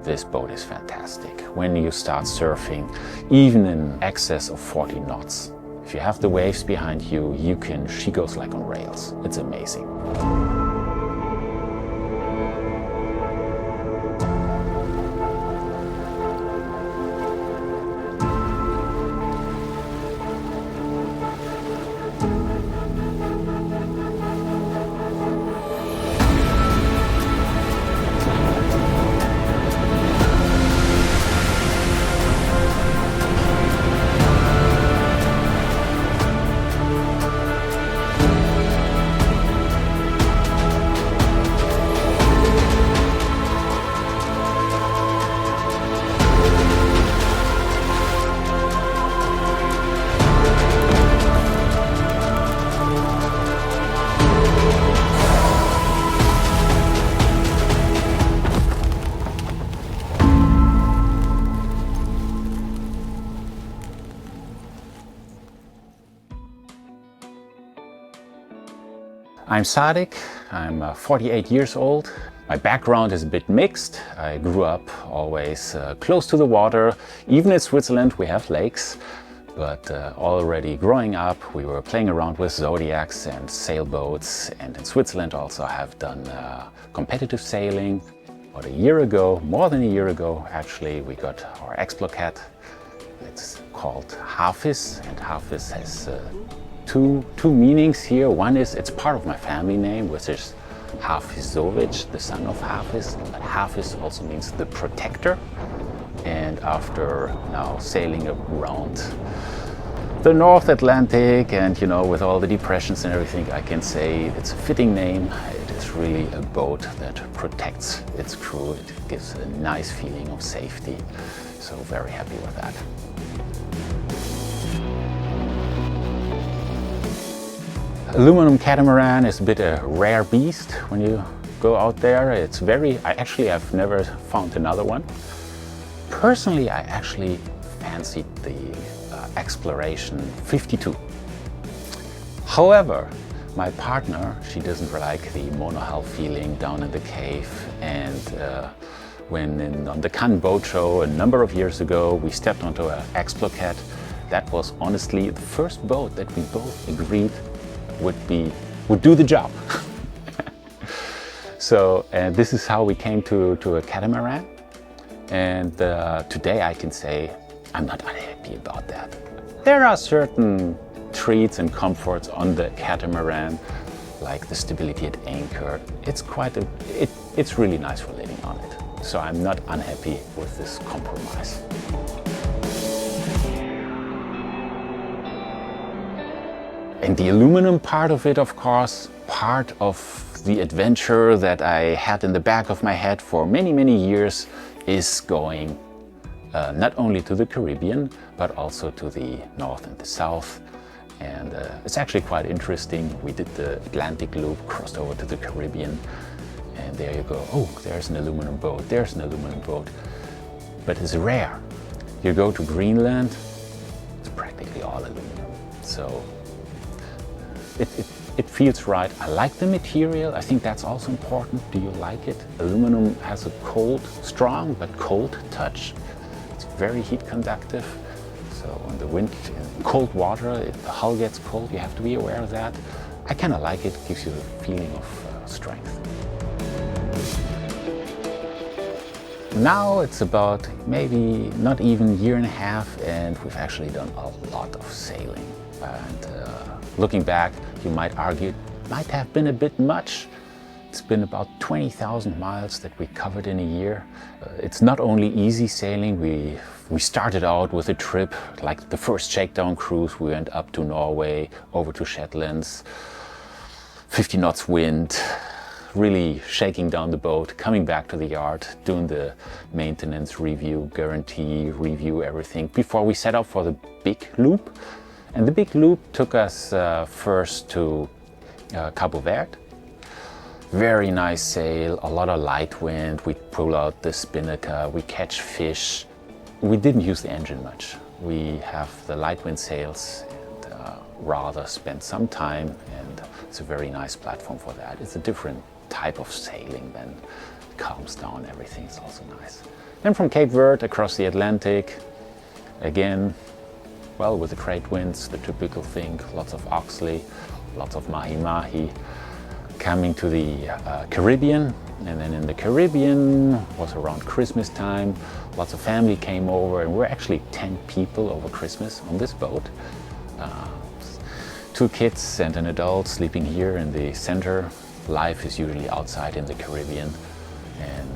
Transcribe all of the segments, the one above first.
This boat is fantastic. When you start surfing, even in excess of 40 knots, if you have the waves behind you, she goes like on rails. It's amazing. I'm Sadik, I'm 48 years old. My background is a bit mixed. I grew up always close to the water. Even in Switzerland we have lakes, but already growing up we were playing around with zodiacs and sailboats, and in Switzerland also have done competitive sailing. About a year ago, more than a year ago actually, we got our Explocat. It's called Hafis, and Hafis has two meanings here. One is it's part of my family name, which is Hafizovich, the son of Hafis. But Hafis also means the protector. And after now sailing around the North Atlantic and, you know, with all the depressions and everything, I can say it's a fitting name. It is really a boat that protects its crew. It gives a nice feeling of safety. So very happy with that. Aluminum catamaran is a bit a rare beast when you go out there. It's I've never found another one. Personally, I actually fancied the Exploration 52. However, my partner, she doesn't like the monohull feeling down in the cave, and when on the Cannes boat show a number of years ago we stepped onto an Explocat, that was honestly the first boat that we both agreed would do the job. So this is how we came to a catamaran, and today I can say I'm not unhappy about that. There are certain treats and comforts on the catamaran, like the stability at anchor. It's really nice for living on it. So I'm not unhappy with this compromise. And the aluminum part of it, of course, part of the adventure that I had in the back of my head for many, many years is going not only to the Caribbean, but also to the North and the South. And it's actually quite interesting. We did the Atlantic loop, crossed over to the Caribbean, and there you go. Oh, there's an aluminum boat, there's an aluminum boat. But it's rare. You go to Greenland, it's practically all aluminum. So it feels right. I like the material. I think that's also important. Do you like it? Aluminum has a cold, strong but cold touch. It's very heat conductive. So in the wind, in cold water, if the hull gets cold, you have to be aware of that. I kind of like it. Gives you a feeling of strength. Now it's about maybe not even a year and a half, and we've actually done a lot of sailing. And looking back, you might argue it might have been a bit much. It's been about 20,000 miles that we covered in a year. It's not only easy sailing. We started out with a trip, like the first shakedown cruise. We went up to Norway, over to Shetlands, 50 knots wind, really shaking down the boat, coming back to the yard, doing the maintenance review, guarantee review, everything, before we set out for the big loop. And the big loop took us first to Cabo Verde. Very nice sail, a lot of light wind. We pull out the spinnaker, we catch fish. We didn't use the engine much. We have the light wind sails and rather spend some time, and it's a very nice platform for that. It's a different type of sailing than calms down everything. It's also nice. Then from Cape Verde across the Atlantic, again, well, with the trade winds, the typical thing, lots of oxley, lots of mahi-mahi, coming to the Caribbean. And then in the Caribbean was around Christmas time. Lots of family came over, and we're actually 10 people over Christmas on this boat. 2 kids and an adult sleeping here in the center. Life is usually outside in the Caribbean. And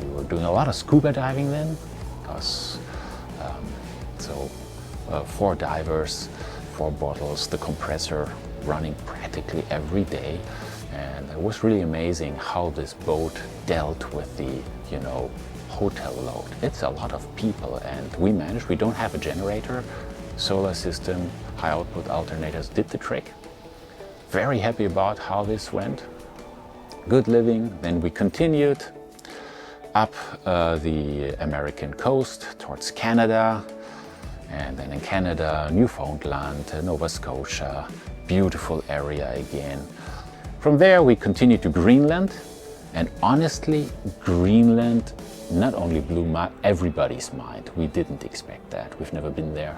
we were doing a lot of scuba diving then, because 4 divers, 4 bottles, the compressor running practically every day. And it was really amazing how this boat dealt with the, hotel load. It's a lot of people, and we managed. We don't have a generator. Solar system, high output alternators did the trick. Very happy about how this went. Good living. Then we continued up the American coast towards Canada. And then in Canada, Newfoundland, Nova Scotia, beautiful area again. From there we continued to Greenland, and honestly, Greenland not only blew everybody's mind. We didn't expect that. We've never been there.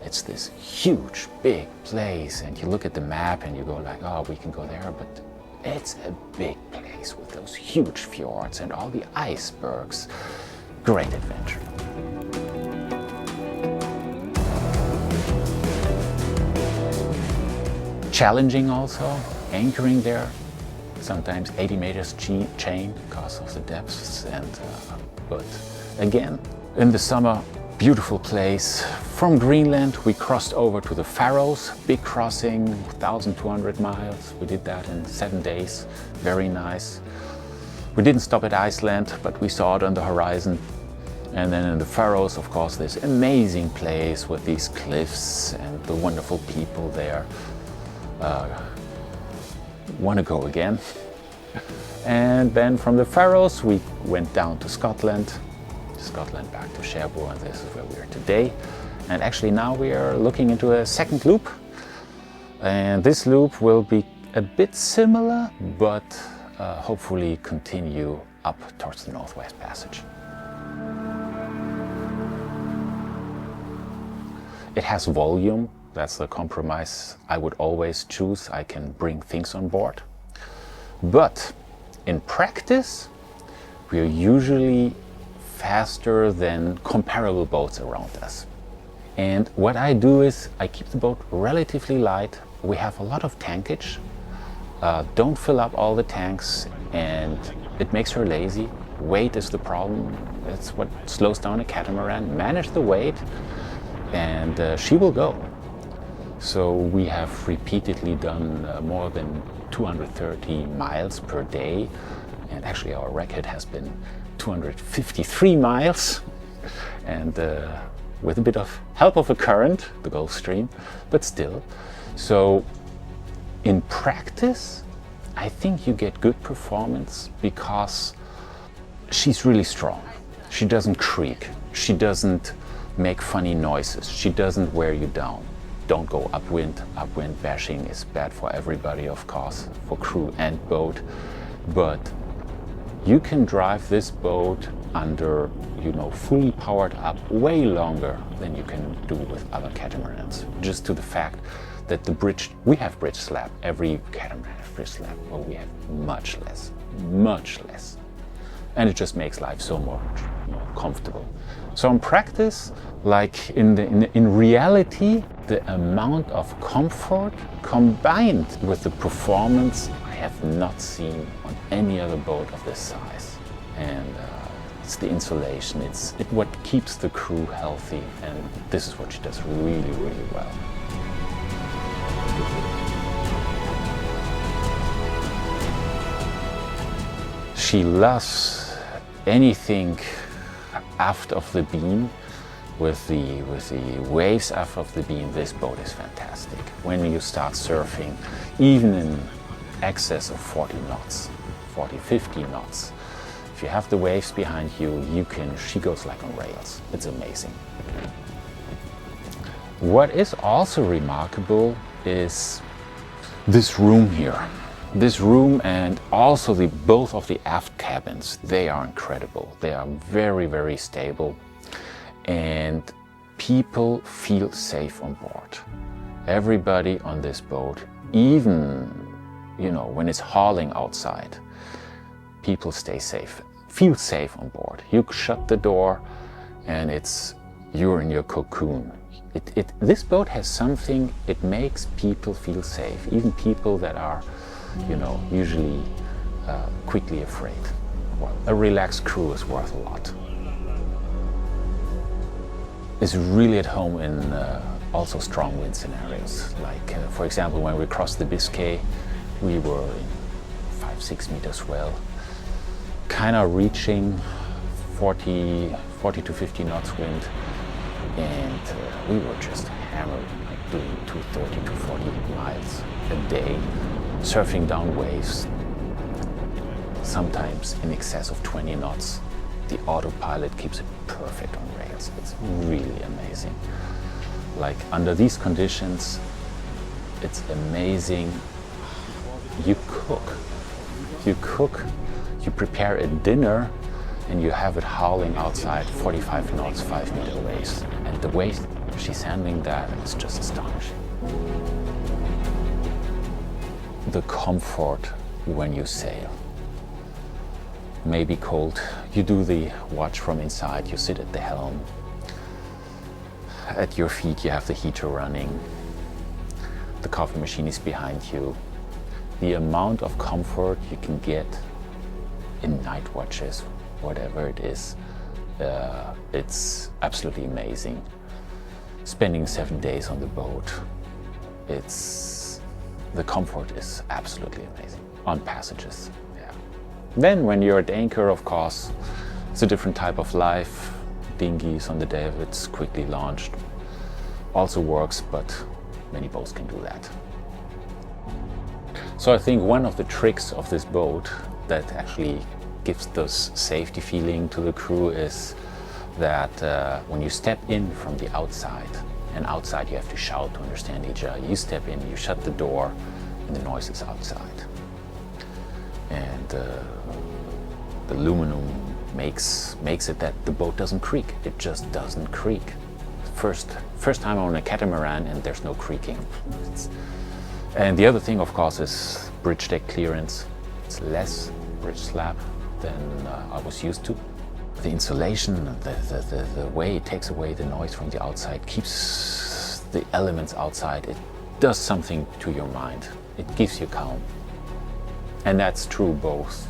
It's this huge, big place, and you look at the map and you go like, oh, we can go there, but it's a big place with those huge fjords and all the icebergs. Great adventure. Challenging also, anchoring there, sometimes 80 meters chain because of the depths, and but again, in the summer, beautiful place. From Greenland, we crossed over to the Faroes, big crossing, 1,200 miles. We did that in 7 days, very nice. We didn't stop at Iceland, but we saw it on the horizon. And then in the Faroes, of course, this amazing place with these cliffs and the wonderful people there. Want to go again. And then from the Faroes we went down to Scotland back to Cherbourg, and this is where we are today. And actually now we are looking into a second loop, and this loop will be a bit similar, but hopefully continue up towards the Northwest Passage. It has volume. That's the compromise I would always choose. I can bring things on board. But in practice, we are usually faster than comparable boats around us. And what I do is I keep the boat relatively light. We have a lot of tankage. Don't fill up all the tanks, and it makes her lazy. Weight is the problem. That's what slows down a catamaran. Manage the weight, and she will go. So we have repeatedly done more than 230 miles per day, and actually our record has been 253 miles, and with a bit of help of a current, the Gulf Stream, but still. So in practice, I think you get good performance because she's really strong. She doesn't creak, she doesn't make funny noises, she doesn't wear you down. Don't go upwind. Upwind bashing is bad for everybody, of course, for crew and boat. But you can drive this boat under, fully powered up way longer than you can do with other catamarans. Just to the fact that we have bridge slap. Every catamaran has bridge slap, but we have much less. And it just makes life so more comfortable. So in practice, like in reality, the amount of comfort combined with the performance I have not seen on any other boat of this size. And it's the insulation, it's what keeps the crew healthy, and this is what she does really, really well. She loves anything aft of the beam. With the waves aft of the beam, this boat is fantastic. When you start surfing, even in excess of 40 knots, 40, 50 knots, if you have the waves behind you, she goes like on rails. It's amazing. What is also remarkable is this room here. This room and also both of the aft cabins, they are incredible. They are very, very stable, and people feel safe on board. Everybody on this boat, even, you know, when it's hauling outside, people stay safe, feel safe on board. You shut the door and you're in your cocoon. This boat has something, it makes people feel safe, even people that are, you know, usually quickly afraid. Well, a relaxed crew is worth a lot. It's really at home in also strong wind scenarios. Like, for example, when we crossed the Biscay, we were in 5-6 meter swell, kind of reaching 40 to 50 knots wind, and we were just hammered, like doing 230 to 40 miles a day, surfing down waves, sometimes in excess of 20 knots. The autopilot keeps it perfect on rails. It's really amazing. Like, under these conditions, it's amazing. You cook, you prepare a dinner, and you have it howling outside 45 knots, 5 meter waves. And the way she's handling that is just astonishing. The comfort when you sail. Maybe cold, you do the watch from inside, you sit at the helm. At your feet you have the heater running. The coffee machine is behind you. The amount of comfort you can get in night watches, whatever it is, it's absolutely amazing. Spending 7 days on the boat, the comfort is absolutely amazing on passages. Yeah. Then when you're at anchor, of course, it's a different type of life. Dinghies on the davits, quickly launched, also works, but many boats can do that. So I think one of the tricks of this boat that actually gives this safety feeling to the crew is that when you step in from the outside, and outside you have to shout to understand each other, you step in, you shut the door, and the noise is outside. And the aluminum makes it that the boat doesn't creak. It just doesn't creak. First time on a catamaran and there's no creaking. And the other thing, of course, is bridge deck clearance. It's less bridge slab than I was used to. The insulation, the way it takes away the noise from the outside, keeps the elements outside. It does something to your mind. It gives you calm. And that's true both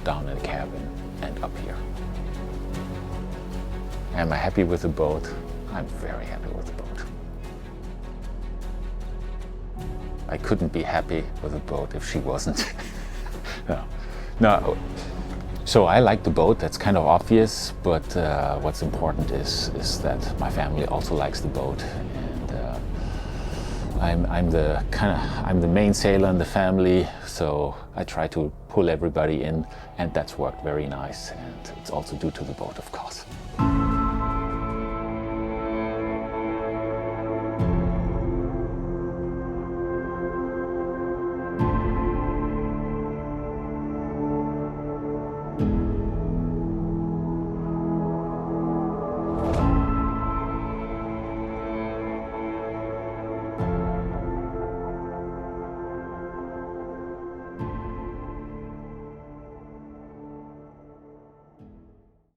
down in the cabin and up here. Am I happy with the boat? I'm very happy with the boat. I couldn't be happy with the boat if she wasn't. No. So I like the boat, that's kind of obvious, but what's important is that my family also likes the boat, and I'm the main sailor in the family, so I try to pull everybody in, and that's worked very nice, and it's also due to the boat, of course.